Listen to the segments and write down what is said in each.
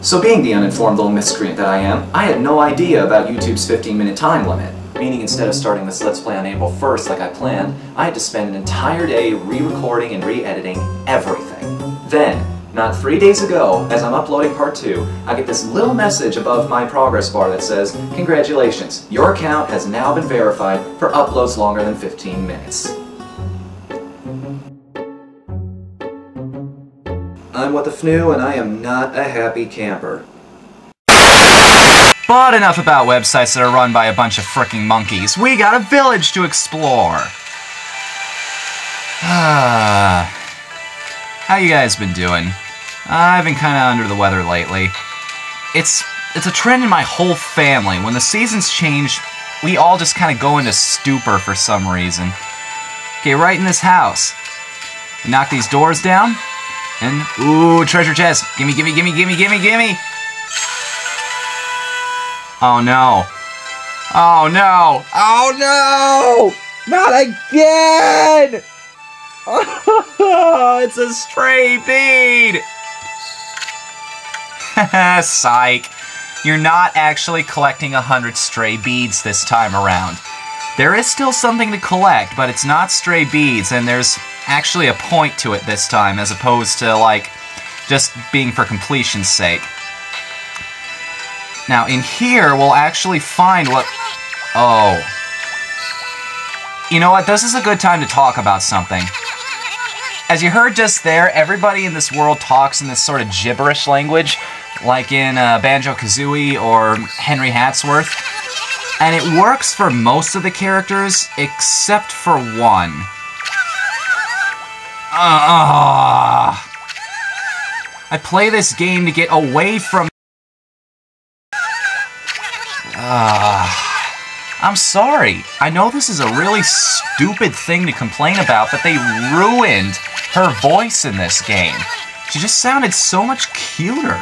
So being the uninformed little miscreant that I am, I had no idea about YouTube's 15-minute time limit. Meaning instead of starting this Let's Play on April 1st like I planned, I had to spend an entire day re-recording and re-editing everything. Then, not 3 days ago, as I'm uploading part 2, I get this little message above my progress bar that says, "Congratulations, your account has now been verified for uploads longer than 15 minutes. I'm Whatthefnu, and I am not a happy camper. But enough about websites that are run by a bunch of fricking monkeys. We got a village to explore! How you guys been doing? I've been kinda under the weather lately. It's a trend in my whole family. When the seasons change, we all just kinda go into stupor for some reason. Okay, right in this house. We knock these doors down, and ooh, treasure chest! Gimme, gimme, gimme, gimme, gimme, gimme! Oh no. Oh no! Oh no! Not again! Oh, it's a stray bead! Psych. You're not actually collecting 100 stray beads this time around. There is still something to collect, but it's not stray beads, and there's actually a point to it this time, as opposed to, like, just being for completion's sake. Now, in here, we'll actually find what... Oh. You know what? This is a good time to talk about something. As you heard just there, everybody in this world talks in this sort of gibberish language, like in Banjo-Kazooie or Henry Hatsworth. And it works for most of the characters, except for one. I play this game to get away from... I'm sorry. I know this is a really stupid thing to complain about, but they ruined her voice in this game. She just sounded so much cuter.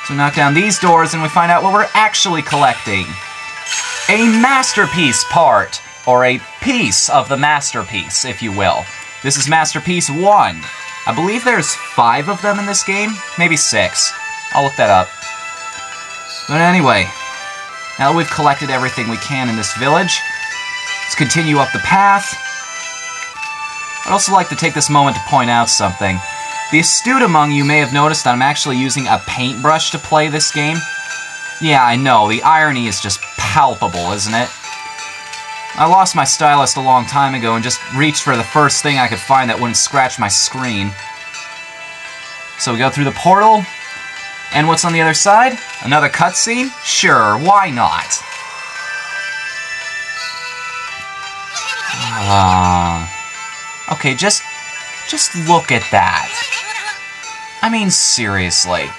So we knock down these doors and we find out what we're actually collecting. A masterpiece part, or a piece of the masterpiece, if you will. This is Masterpiece 1. I believe there's 5 of them in this game, maybe 6. I'll look that up. But anyway, now that we've collected everything we can in this village, let's continue up the path. I'd also like to take this moment to point out something. The astute among you may have noticed that I'm actually using a paintbrush to play this game. Yeah, I know, the irony is just palpable, isn't it? I lost my stylus a long time ago and just reached for the first thing I could find that wouldn't scratch my screen. So we go through the portal, and what's on the other side? Another cutscene? Sure, why not? Okay, just look at that. I mean, seriously.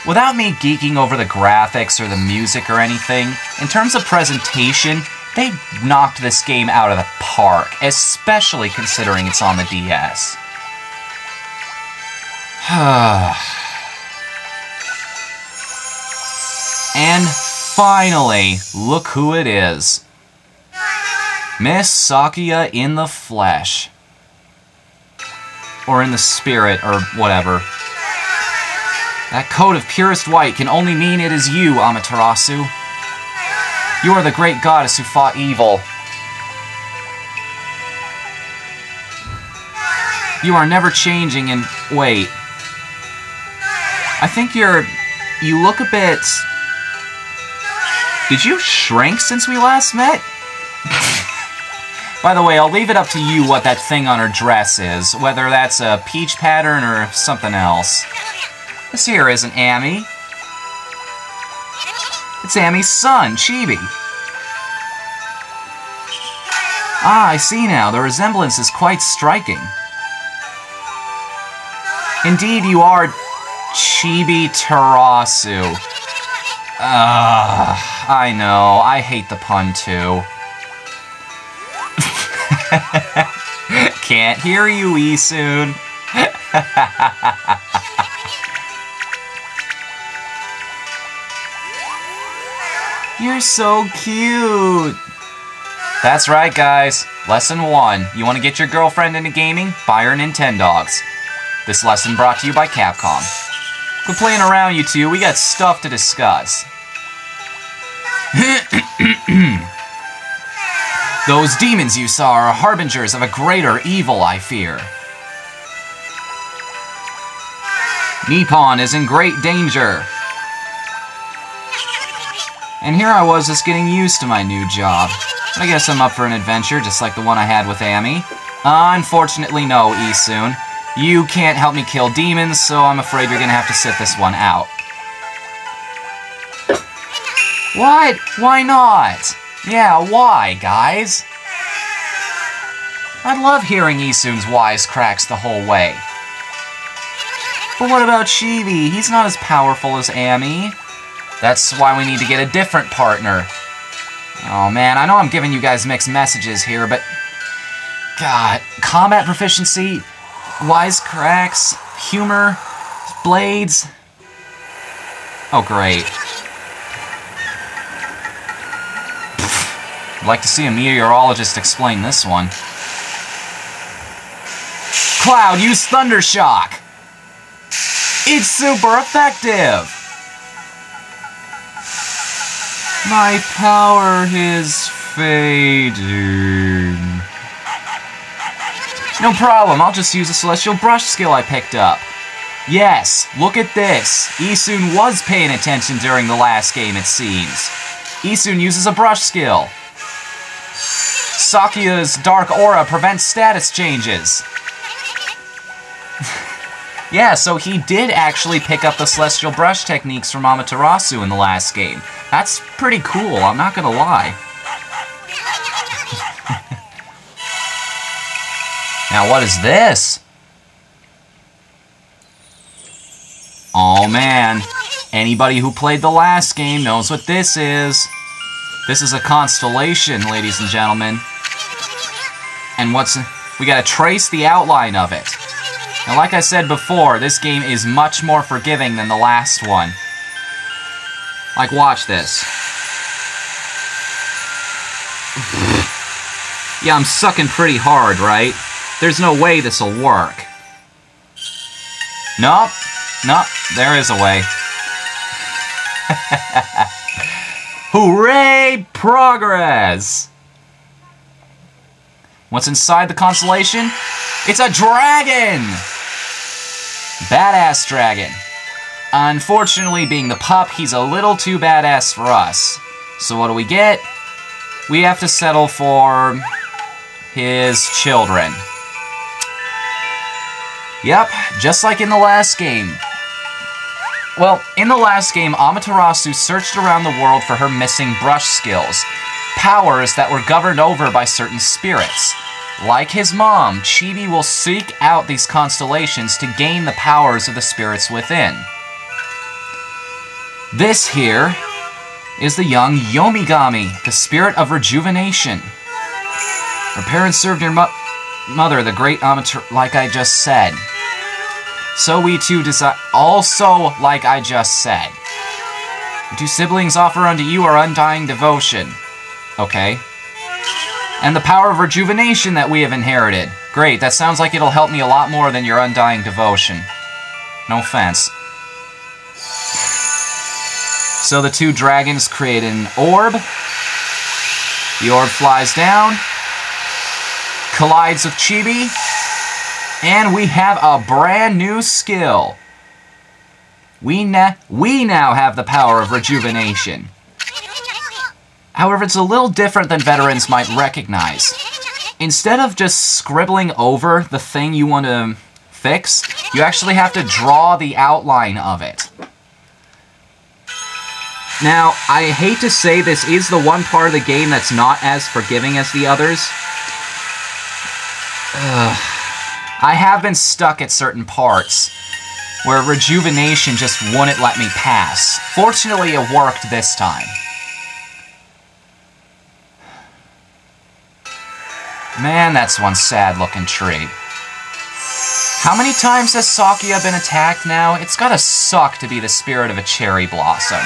Without me geeking over the graphics or the music or anything, in terms of presentation, they knocked this game out of the park, especially considering it's on the DS. And finally, look who it is. Miss Sakuya in the flesh. Or in the spirit, or whatever. That coat of purest white can only mean it is you, Amaterasu. You are the great goddess who fought evil. You are never changing, and wait. I think you look a bit... Did you shrink since we last met? By the way, I'll leave it up to you what that thing on her dress is, whether that's a peach pattern or something else. This here isn't Amy. It's Amy's son, Chibi. Ah, I see now. The resemblance is quite striking. Indeed, you are Chibiterasu. I know. I hate the pun, too. Can't hear you, Isun. You're so cute. That's right, guys. Lesson 1. You want to get your girlfriend into gaming? Buy her Nintendogs. This lesson brought to you by Capcom. Quit playing around, you two. We got stuff to discuss. Those demons you saw are harbingers of a greater evil, I fear. Nippon is in great danger. And here I was just getting used to my new job. I guess I'm up for an adventure just like the one I had with Amy. Unfortunately, no, Isun. You can't help me kill demons, so I'm afraid you're gonna have to sit this one out. What? Why not? Yeah, why, guys? I love hearing Isun's wisecracks the whole way. But what about Chibi? He's not as powerful as Amy. That's why we need to get a different partner. Oh man, I know I'm giving you guys mixed messages here, but... God, combat proficiency, wisecracks, humor, blades... Oh great. I'd like to see a meteorologist explain this one. Cloud, use Thunder Shock! It's super effective! My power is fading. No problem, I'll just use a Celestial Brush skill I picked up. Yes, look at this. Isun was paying attention during the last game, it seems. Isun uses a brush skill. Sakuya's Dark Aura prevents status changes. Yeah, so he did actually pick up the Celestial Brush techniques from Amaterasu in the last game. That's pretty cool, I'm not gonna lie. Now what is this? Oh man, anybody who played the last game knows what this is. This is a constellation, ladies and gentlemen. And we gotta trace the outline of it. Now, like I said before, this game is much more forgiving than the last one. Like, watch this. Yeah, I'm sucking pretty hard, right? There's no way this'll work. Nope. Nope. There is a way. Hooray! Progress! What's inside the constellation? It's a dragon! Badass dragon. Unfortunately, being the pup, he's a little too badass for us. So what do we get? We have to settle for his children. Yep, just like in the last game. Well, in the last game, Amaterasu searched around the world for her missing brush skills, powers that were governed over by certain spirits. Like his mom, Chibi will seek out these constellations to gain the powers of the spirits within. This here is the young Yomigami, the spirit of rejuvenation. Her parents served your mother, the great like I just said. So we too decide. Also, like I just said. The two siblings offer unto you our undying devotion. Okay. And the power of rejuvenation that we have inherited. Great, that sounds like it'll help me a lot more than your undying devotion. No offense. So the two dragons create an orb. The orb flies down, collides with Chibi, and we have a brand new skill. We now have the power of rejuvenation. However, it's a little different than veterans might recognize. Instead of just scribbling over the thing you want to fix, you actually have to draw the outline of it. Now, I hate to say this is the one part of the game that's not as forgiving as the others. I have been stuck at certain parts where rejuvenation just wouldn't let me pass. Fortunately, it worked this time. Man, that's one sad-looking tree. How many times has Sakuya been attacked now? It's gotta suck to be the spirit of a cherry blossom.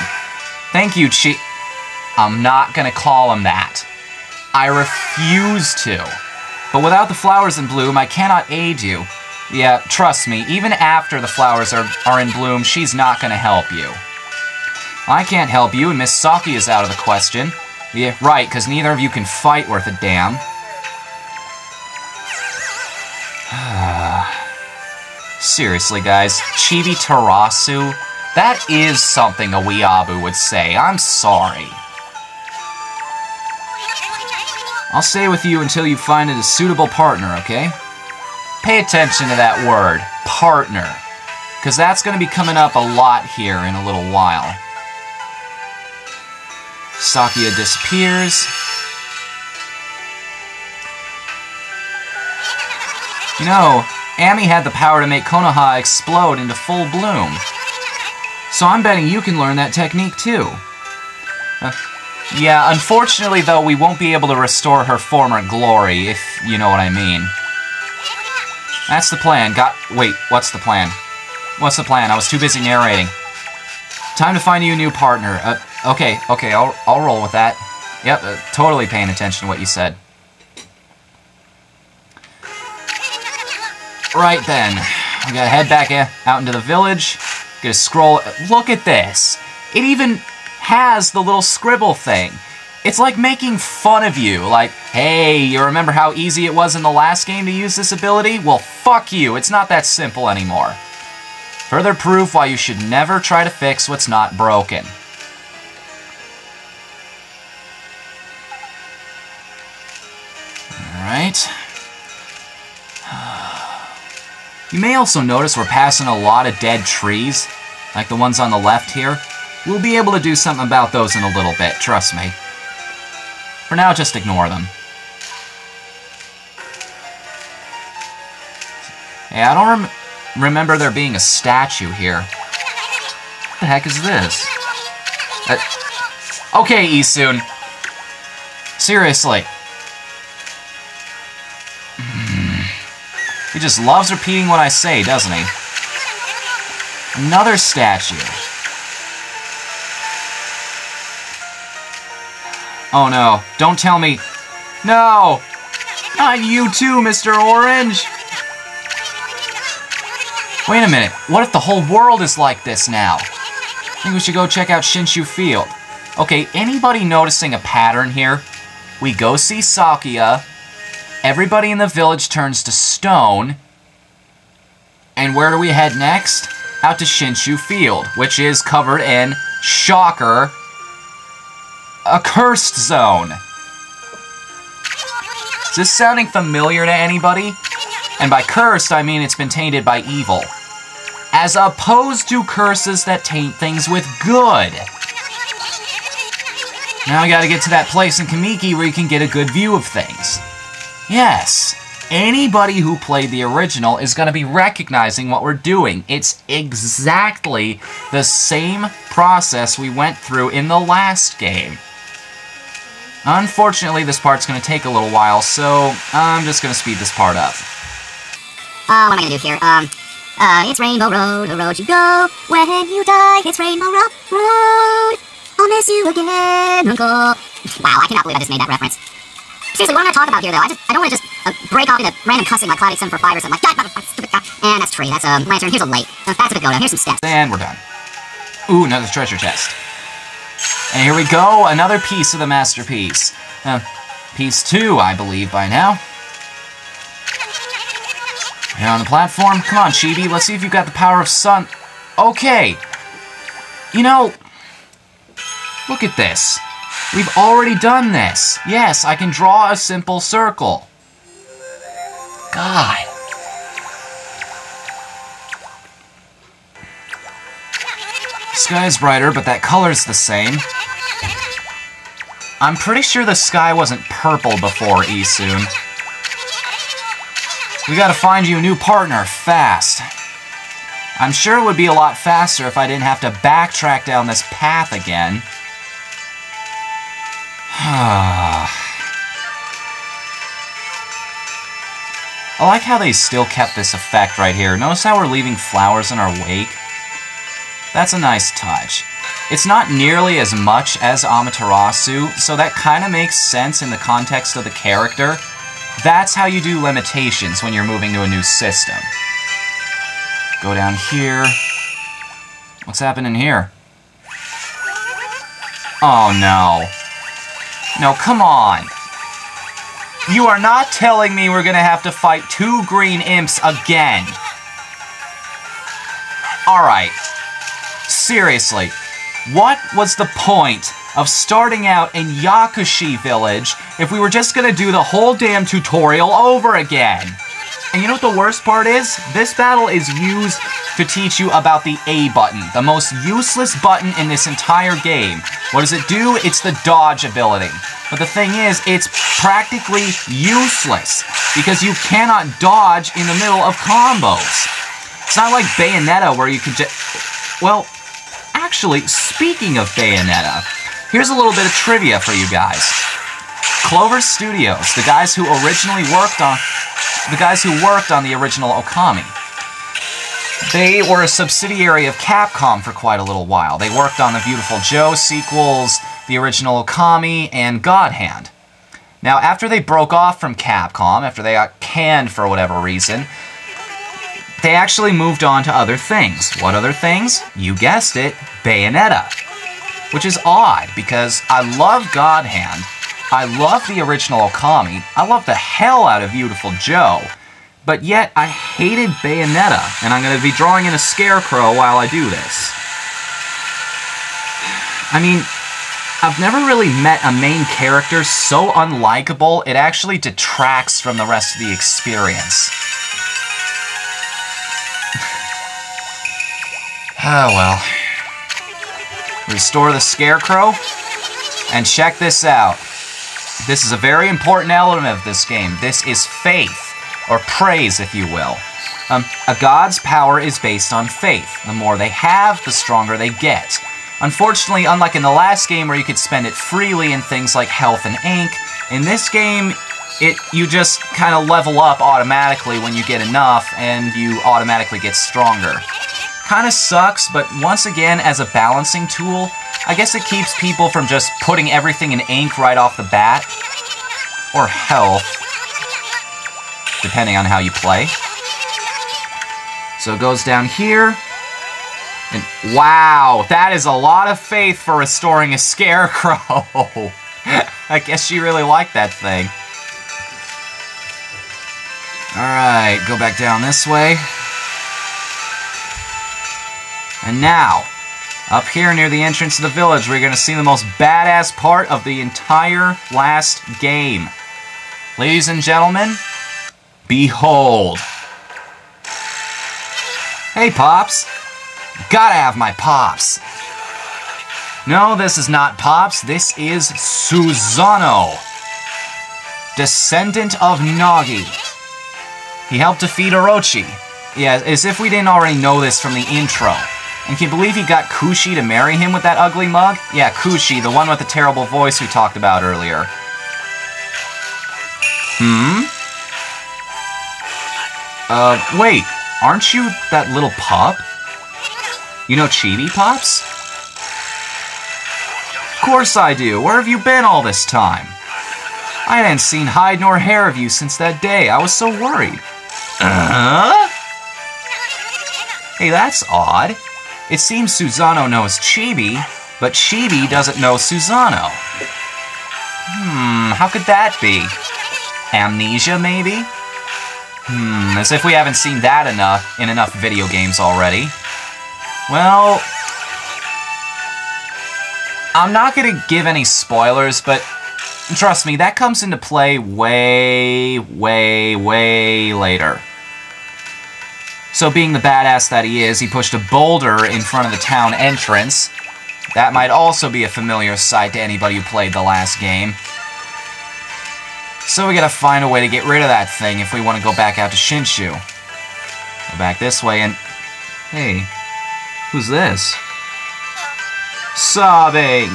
Thank you, I'm not gonna call him that. I refuse to. But without the flowers in bloom, I cannot aid you. Yeah, trust me, even after the flowers are in bloom, she's not gonna help you. I can't help you, and Miss Saki is out of the question. Yeah, right, because neither of you can fight worth a damn. Seriously, guys, Chibiterasu? That is something a weeaboo would say. I'm sorry. I'll stay with you until you find a suitable partner, okay? Pay attention to that word, partner, because that's going to be coming up a lot here in a little while. Sakia disappears. You know, Ami had the power to make Konoha explode into full bloom. So I'm betting you can learn that technique too. Yeah, unfortunately though, we won't be able to restore her former glory, if you know what I mean. That's the plan. Wait, what's the plan? What's the plan? I was too busy narrating. Time to find you a new partner. Okay, I'll roll with that. Yep, totally paying attention to what you said. Right then, we gotta head back out into the village. Gonna scroll. Look at this. It even has the little scribble thing. It's like making fun of you. Like, hey, you remember how easy it was in the last game to use this ability? Well, fuck you. It's not that simple anymore. Further proof why you should never try to fix what's not broken. Alright. You may also notice we're passing a lot of dead trees, like the ones on the left here. We'll be able to do something about those in a little bit, trust me. For now, just ignore them. Hey, I don't remember there being a statue here. What the heck is this? Okay, Isun. Seriously. He just loves repeating what I say, doesn't he? Another statue. Oh no, don't tell me. No! Not you too, Mr. Orange! Wait a minute, what if the whole world is like this now? I think we should go check out Shinshu Field. Okay, anybody noticing a pattern here? We go see Sakia. Everybody in the village turns to stone. And where do we head next? Out to Shinshu Field, which is covered in, shocker, a cursed zone. Is this sounding familiar to anybody? And by cursed, I mean it's been tainted by evil. As opposed to curses that taint things with good. Now we gotta get to that place in Kamiki where you can get a good view of things. Yes, anybody who played the original is going to be recognizing what we're doing. It's exactly the same process we went through in the last game. Unfortunately, this part's going to take a little while, so I'm just going to speed this part up. What am I going to do here? It's Rainbow Road, the road you go. When you die, it's Rainbow Road. I'll miss you again, Uncle. Wow, I cannot believe I just made that reference. Seriously, what am I talking about here, though? I don't want to just break off into random cussing like Cloudy 745 or something like that. Stupid guy. And that's Tree. That's Lantern. Here's a Late. That's a Pagoda. Here's some steps. And we're done. Ooh, another treasure chest. And here we go, another piece of the masterpiece. Piece 2, I believe, by now. Here on the platform. Come on, Chibi, let's see if you've got the power of sun. Okay. You know, look at this. We've already done this. Yes, I can draw a simple circle. God. Sky's brighter, but that color's the same. I'm pretty sure the sky wasn't purple before, Isun. We gotta find you a new partner, fast. I'm sure it would be a lot faster if I didn't have to backtrack down this path again. I like how they still kept this effect right here. Notice how we're leaving flowers in our wake? That's a nice touch. It's not nearly as much as Amaterasu, so that kind of makes sense in the context of the character. That's how you do limitations when you're moving to a new system. Go down here. What's happening here? Oh, no. No, come on. You are not telling me we're gonna have to fight 2 green imps again. Alright. Seriously. What was the point of starting out in Yakushi village if we were just gonna do the whole damn tutorial over again? And you know what the worst part is? This battle is used to teach you about the A button, the most useless button in this entire game. What does it do? It's the dodge ability. But the thing is, it's practically useless because you cannot dodge in the middle of combos. It's not like Bayonetta where you can just... Well, actually, speaking of Bayonetta, here's a little bit of trivia for you guys. Clover Studios, the guys who worked on the original Okami, they were a subsidiary of Capcom for quite a little while. They worked on the Beautiful Joe sequels, the original Okami, and God Hand. Now, after they broke off from Capcom, after they got canned for whatever reason, they actually moved on to other things. What other things? You guessed it, Bayonetta. Which is odd, because I love God Hand, I love the original Okami, I love the hell out of Beautiful Joe, but yet I hated Bayonetta, and I'm going to be drawing in a scarecrow while I do this. I mean, I've never really met a main character so unlikable, it actually detracts from the rest of the experience. Oh well. Restore the scarecrow, and check this out. This is a very important element of this game. This is faith, or praise, if you will. A god's power is based on faith. The more they have, the stronger they get. Unfortunately, unlike in the last game where you could spend it freely in things like health and ink, in this game, you just kind of level up automatically when you get enough, and you automatically get stronger. Kind of sucks, but once again, as a balancing tool, I guess it keeps people from just putting everything in ink right off the bat. Or health, depending on how you play. So it goes down here. And wow, that is a lot of faith for restoring a scarecrow. I guess she really liked that thing. Alright, go back down this way. And now, up here near the entrance to the village, we're going to see the most badass part of the entire last game. Ladies and gentlemen, behold. Hey, Pops. Gotta have my Pops. No, this is not Pops. This is Susano, descendant of Nagi. He helped defeat Orochi. Yeah, as if we didn't already know this from the intro. And can you believe he got Kushi to marry him with that ugly mug? Yeah, Kushi, the one with the terrible voice we talked about earlier. Wait, aren't you that little pup? You know Chibi, Pops? Of course I do. Where have you been all this time? I hadn't seen hide nor hair of you since that day. I was so worried. Hey, that's odd. It seems Susano knows Chibi, but Chibi doesn't know Susano. How could that be? Amnesia, maybe? As if we haven't seen that in enough video games already. Well, I'm not gonna give any spoilers, but trust me, that comes into play way, way, way later. So being the badass that he is, he pushed a boulder in front of the town entrance. That might also be a familiar sight to anybody who played the last game. So we gotta find a way to get rid of that thing if we want to go back out to Shinshu. Go back this way and... Hey, who's this? Sobbing!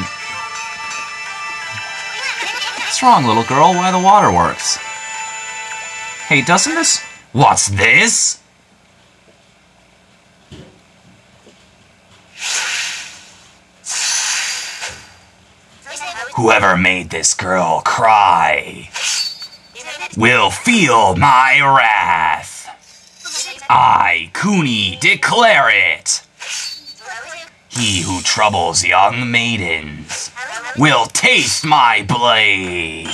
What's wrong, little girl? Why the waterworks? Hey, doesn't this... What's this? Whoever made this girl cry will feel my wrath. I, Kuni, declare it. He who troubles young maidens will taste my blade.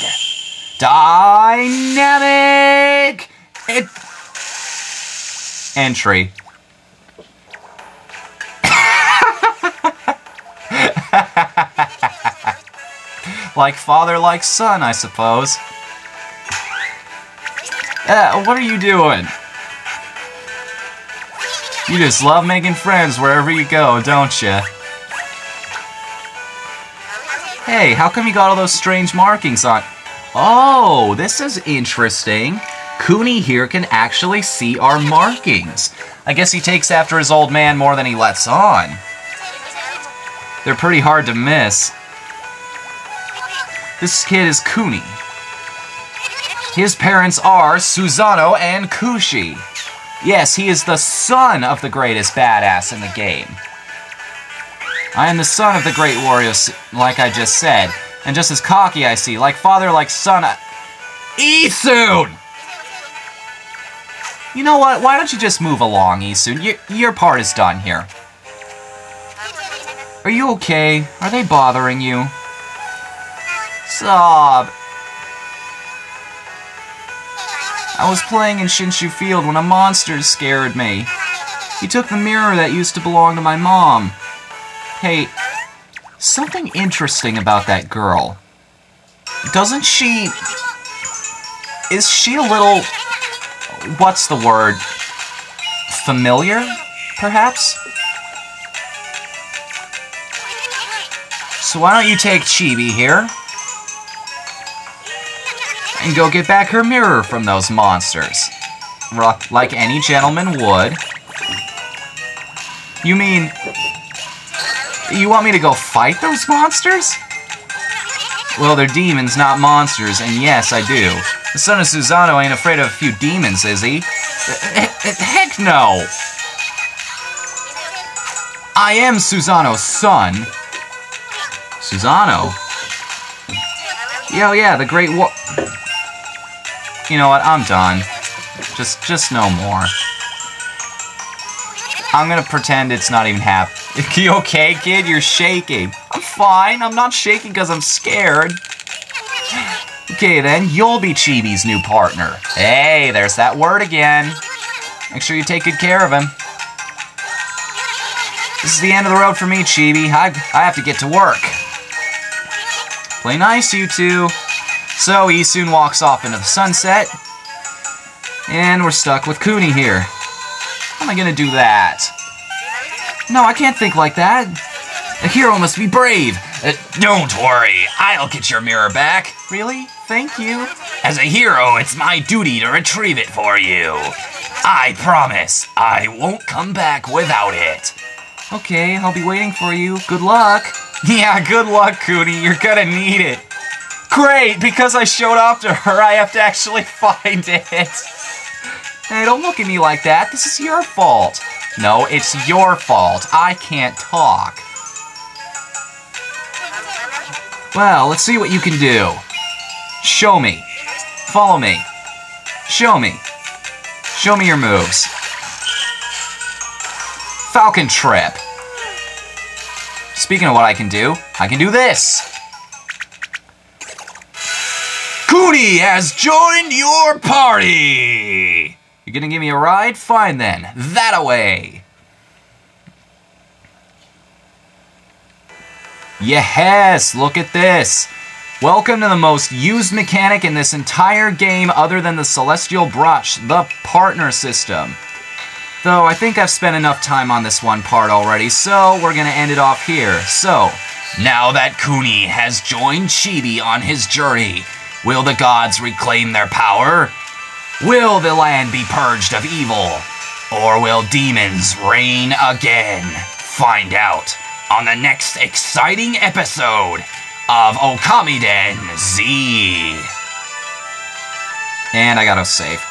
Dynamic entry. Like father, like son, I suppose. What are you doing? You just love making friends wherever you go, don't you? Hey, how come you got all those strange markings on? Oh, this is interesting. Kuni here can actually see our markings. I guess he takes after his old man more than he lets on. They're pretty hard to miss. This kid is Kuni. His parents are Susanoo and Kushi. Yes, he is the son of the greatest badass in the game. I am the son of the great warrior, like I just said. And just as cocky I see, like father, like son. Isun! You know what? Why don't you just move along, Isun? Your part is done here. Are you okay? Are they bothering you? Sob. I was playing in Shinshu Field when a monster scared me. He took the mirror that used to belong to my mom. Hey, something interesting about that girl. Doesn't she... Is she a little... What's the word? Familiar, perhaps? So why don't you take Chibi here and go get back her mirror from those monsters, like any gentleman would. You mean, you want me to go fight those monsters? Well, they're demons, not monsters, and yes, I do. The son of Susanoo ain't afraid of a few demons, is he? Heck no! I am Susanoo's son. Susanoo? Yeah, the great war... You know what? I'm done. Just no more. I'm gonna pretend it's not even happening. You okay, kid? You're shaking. I'm fine. I'm not shaking because I'm scared. Okay, then. You'll be Chibi's new partner. Hey, there's that word again. Make sure you take good care of him. This is the end of the road for me, Chibi. I have to get to work. Play nice, you two. So Isun walks off into the sunset, and we're stuck with Kuni here. How am I gonna do that? No, I can't think like that. A hero must be brave. Don't worry, I'll get your mirror back. Really? Thank you. As a hero, it's my duty to retrieve it for you. I promise, I won't come back without it. Okay, I'll be waiting for you. Good luck. Yeah, good luck, Kuni. You're gonna need it. Great, because I showed off to her, I have to actually find it. Hey, don't look at me like that. This is your fault. No, it's your fault. I can't talk. Well, let's see what you can do. Show me. Follow me. Show me. Show me your moves. Falcon Trip. Speaking of what I can do this. Kuni has joined your party! You're gonna give me a ride? Fine then. That-a-way. Yes, look at this. Welcome to the most used mechanic in this entire game other than the Celestial Brush, the partner system. Though I think I've spent enough time on this one part already, so we're gonna end it off here. So, now that Kuni has joined Chibi on his journey, will the gods reclaim their power? Will the land be purged of evil? Or will demons reign again? Find out on the next exciting episode of Okamiden Z. And I gotta save.